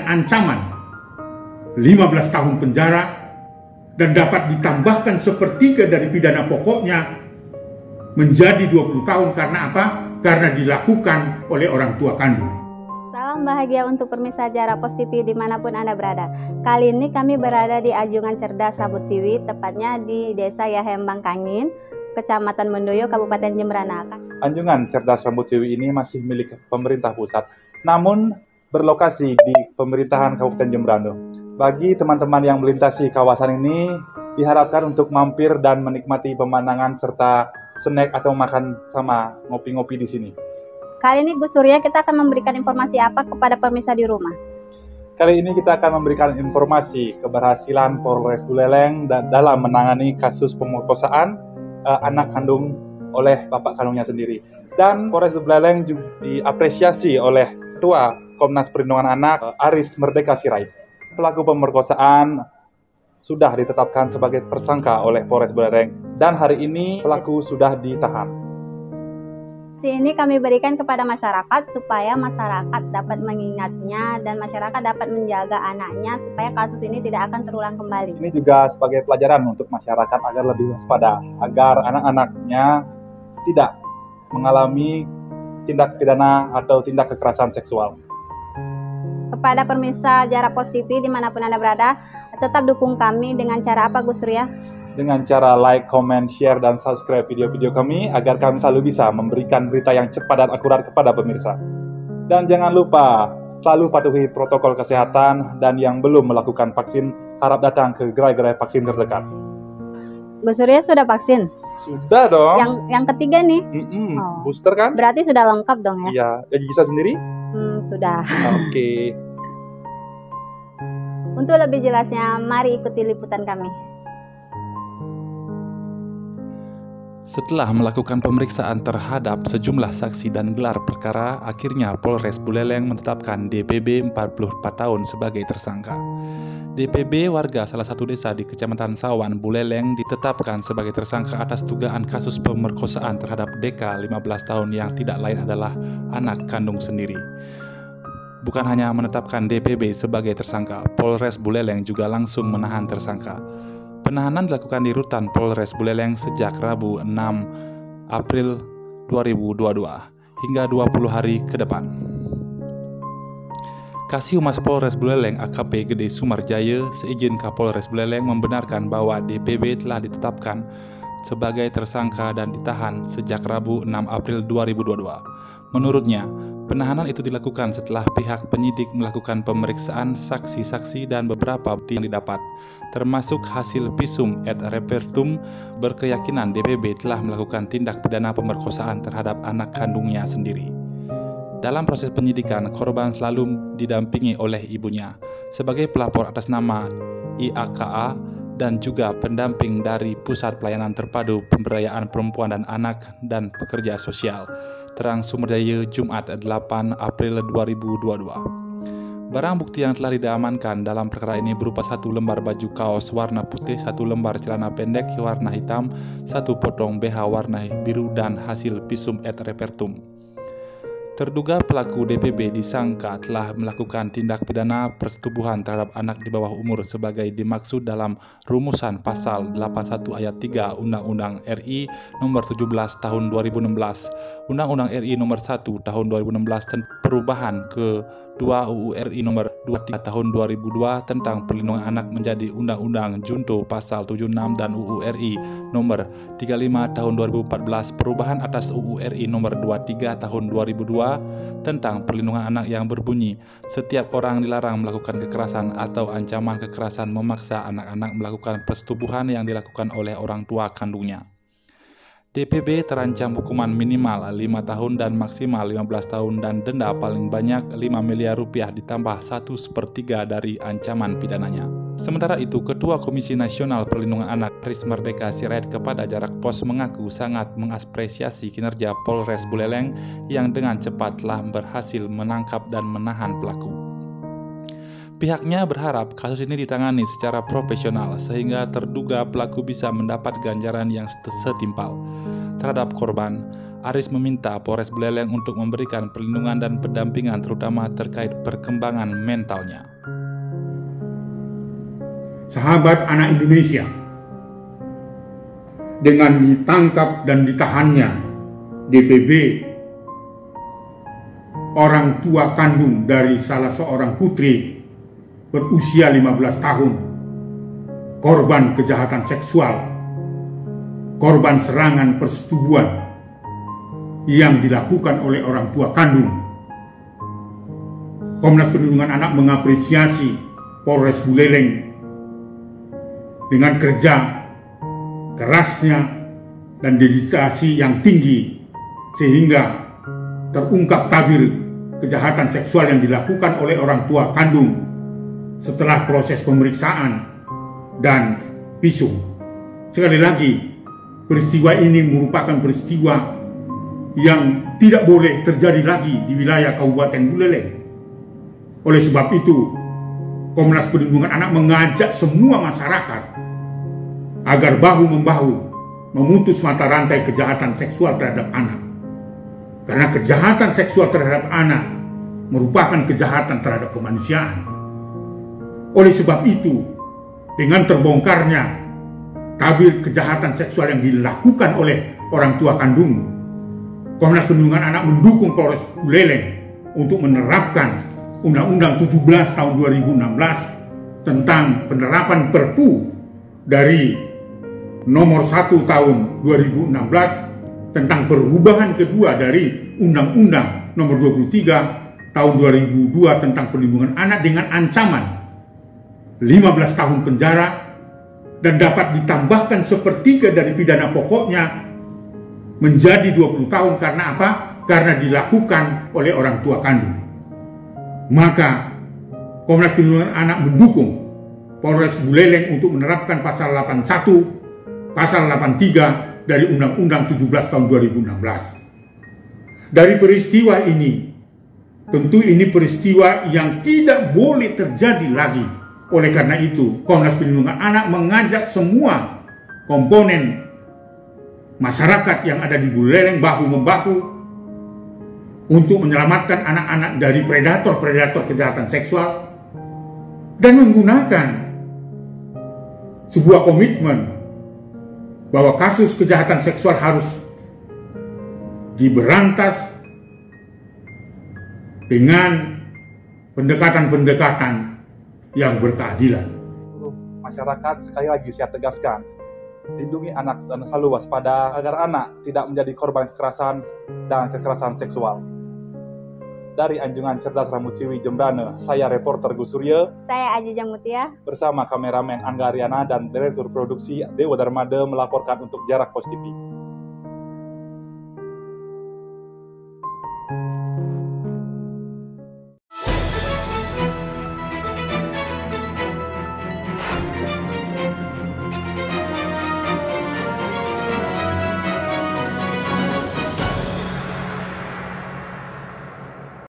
dengan ancaman 15 tahun penjara dan dapat ditambahkan sepertiga dari pidana pokoknya menjadi 20 tahun. Karena apa? Karena dilakukan oleh orang tua kandung. Salam bahagia untuk pemirsa Jara Pos TV dimanapun Anda berada. Kali ini kami berada di Anjungan Cerdas Rambut Siwi, tepatnya di Desa Yahembang Kangin, Kecamatan Mendoyo, Kabupaten Jembrana. Anjungan Cerdas Rambut Siwi ini masih milik pemerintah pusat, namun berlokasi di pemerintahan Kabupaten Jembrana. Bagi teman-teman yang melintasi kawasan ini, diharapkan untuk mampir dan menikmati pemandangan serta snack atau makan sama ngopi-ngopi di sini. Kali ini Gus Surya, kita akan memberikan informasi apa kepada pemirsa di rumah? Kali ini kita akan memberikan informasi keberhasilan Polres Buleleng dalam menangani kasus pemerkosaan anak kandung oleh bapak kandungnya sendiri. Dan Polres Buleleng juga diapresiasi oleh Ketua Komnas Perlindungan Anak Aris Merdeka Sirait. Pelaku pemerkosaan sudah ditetapkan sebagai tersangka oleh Polres Buleleng dan hari ini pelaku sudah ditahan. Ini kami berikan kepada masyarakat supaya masyarakat dapat mengingatnya dan masyarakat dapat menjaga anaknya supaya kasus ini tidak akan terulang kembali. Ini juga sebagai pelajaran untuk masyarakat agar lebih waspada, agar anak-anaknya tidak mengalami tindak pidana atau tindak kekerasan seksual. Kepada pemirsa Jara Pos TV dimanapun Anda berada, tetap dukung kami dengan cara apa Gus Surya? Dengan cara like, comment, share, dan subscribe video-video kami agar kami selalu bisa memberikan berita yang cepat dan akurat kepada pemirsa. Dan jangan lupa selalu patuhi protokol kesehatan dan yang belum melakukan vaksin harap datang ke gerai-gerai vaksin terdekat. Gus Surya sudah vaksin? Sudah dong. Yang ketiga nih? Booster kan? Berarti sudah lengkap dong ya? Iya. Jadi bisa sendiri? Sudah. Oke. Untuk lebih jelasnya, mari ikuti liputan kami. Setelah melakukan pemeriksaan terhadap sejumlah saksi dan gelar perkara, akhirnya Polres Buleleng menetapkan DPB 44 tahun sebagai tersangka. DPB warga salah satu desa di Kecamatan Sawan, Buleleng ditetapkan sebagai tersangka atas dugaan kasus pemerkosaan terhadap DK 15 tahun yang tidak lain adalah anak kandung sendiri. Bukan hanya menetapkan DPB sebagai tersangka, Polres Buleleng juga langsung menahan tersangka. Penahanan dilakukan di Rutan Polres Buleleng sejak Rabu 6 April 2022 hingga 20 hari ke depan. Kasih-Humas Polres Buleleng AKP Gede Sumarjaya seizin Kapolres Buleleng membenarkan bahwa DPB telah ditetapkan sebagai tersangka dan ditahan sejak Rabu 6 April 2022. Menurutnya, penahanan itu dilakukan setelah pihak penyidik melakukan pemeriksaan saksi-saksi dan beberapa bukti yang didapat, termasuk hasil visum et repertum berkeyakinan DPB telah melakukan tindak pidana pemerkosaan terhadap anak kandungnya sendiri. Dalam proses penyidikan, korban selalu didampingi oleh ibunya sebagai pelapor atas nama IAKA dan juga pendamping dari Pusat Pelayanan Terpadu Pemberdayaan Perempuan dan Anak dan Pekerja Sosial, Terang Sumerdaya, Jumat 8 April 2022. Barang bukti yang telah diamankan dalam perkara ini berupa 1 lembar baju kaos warna putih, 1 lembar celana pendek warna hitam, 1 potong BH warna biru dan hasil visum et repertum. Terduga pelaku DPB disangka telah melakukan tindak pidana persetubuhan terhadap anak di bawah umur sebagai dimaksud dalam rumusan pasal 81 ayat 3 Undang-Undang RI nomor 17 tahun 2016, Undang-Undang RI nomor 1 tahun 2016 dan perubahan ke-2 UU RI nomor 23 tahun 2002 tentang perlindungan anak menjadi Undang-Undang Junto pasal 76 dan UU RI nomor 35 tahun 2014 perubahan atas UU RI nomor 23 tahun 2002 tentang perlindungan anak yang berbunyi setiap orang dilarang melakukan kekerasan atau ancaman kekerasan memaksa anak-anak melakukan persetubuhan yang dilakukan oleh orang tua kandungnya. DPB terancam hukuman minimal 5 tahun dan maksimal 15 tahun dan denda paling banyak 5 miliar rupiah ditambah 1/3 dari ancaman pidananya. Sementara itu, Ketua Komisi Nasional Perlindungan Anak Aris Merdeka Sirait kepada Jarak Pos mengaku sangat mengapresiasi kinerja Polres Buleleng yang dengan cepat telah berhasil menangkap dan menahan pelaku. Pihaknya berharap kasus ini ditangani secara profesional sehingga terduga pelaku bisa mendapat ganjaran yang setimpal. Terhadap korban, Aris meminta Polres Buleleng untuk memberikan perlindungan dan pendampingan terutama terkait perkembangan mentalnya. sahabat anak Indonesia, dengan ditangkap dan ditahannya DPB, orang tua kandung dari salah seorang putri berusia 15 tahun, korban kejahatan seksual, korban serangan persetubuhan yang dilakukan oleh orang tua kandung. Komnas Perlindungan Anak mengapresiasi Polres Buleleng dengan kerja kerasnya dan dedikasi yang tinggi sehingga terungkap tabir kejahatan seksual yang dilakukan oleh orang tua kandung setelah proses pemeriksaan dan visum. Sekali lagi, peristiwa ini merupakan peristiwa yang tidak boleh terjadi lagi di wilayah Kabupaten Buleleng. Oleh sebab itu, Komnas Perlindungan Anak mengajak semua masyarakat agar bahu-membahu memutus mata rantai kejahatan seksual terhadap anak. Karena kejahatan seksual terhadap anak merupakan kejahatan terhadap kemanusiaan. Oleh sebab itu, dengan terbongkarnya tabir kejahatan seksual yang dilakukan oleh orang tua kandung, Komnas Perlindungan Anak mendukung Polres Buleleng untuk menerapkan Undang-Undang 17 tahun 2016 tentang penerapan Perpu dari nomor 1 tahun 2016 tentang perubahan kedua dari Undang-Undang nomor 23 tahun 2002 tentang perlindungan anak dengan ancaman 15 tahun penjara dan dapat ditambahkan sepertiga dari pidana pokoknya menjadi 20 tahun. Karena apa? Karena dilakukan oleh orang tua kandung. Maka Komnas Perlindungan Anak mendukung Polres Buleleng untuk menerapkan pasal 81, pasal 83 dari Undang-Undang 17 tahun 2016. Dari peristiwa ini, tentu ini peristiwa yang tidak boleh terjadi lagi. Oleh karena itu, Komnas Perlindungan Anak mengajak semua komponen masyarakat yang ada di Buleleng bahu-membahu untuk menyelamatkan anak-anak dari predator-predator kejahatan seksual dan menggunakan sebuah komitmen bahwa kasus kejahatan seksual harus diberantas dengan pendekatan-pendekatan yang berkeadilan. Masyarakat, sekali lagi saya tegaskan, lindungi anak dan selalu waspada agar anak tidak menjadi korban kekerasan dan kekerasan seksual. Dari Anjungan Cerdas Rambut Siwi Jembrane, saya reporter Gus Surya. Saya Aji Jamutia. Bersama kameramen Angga Ariana dan direktur produksi Dewa Darmada melaporkan untuk Jarak Pos TV.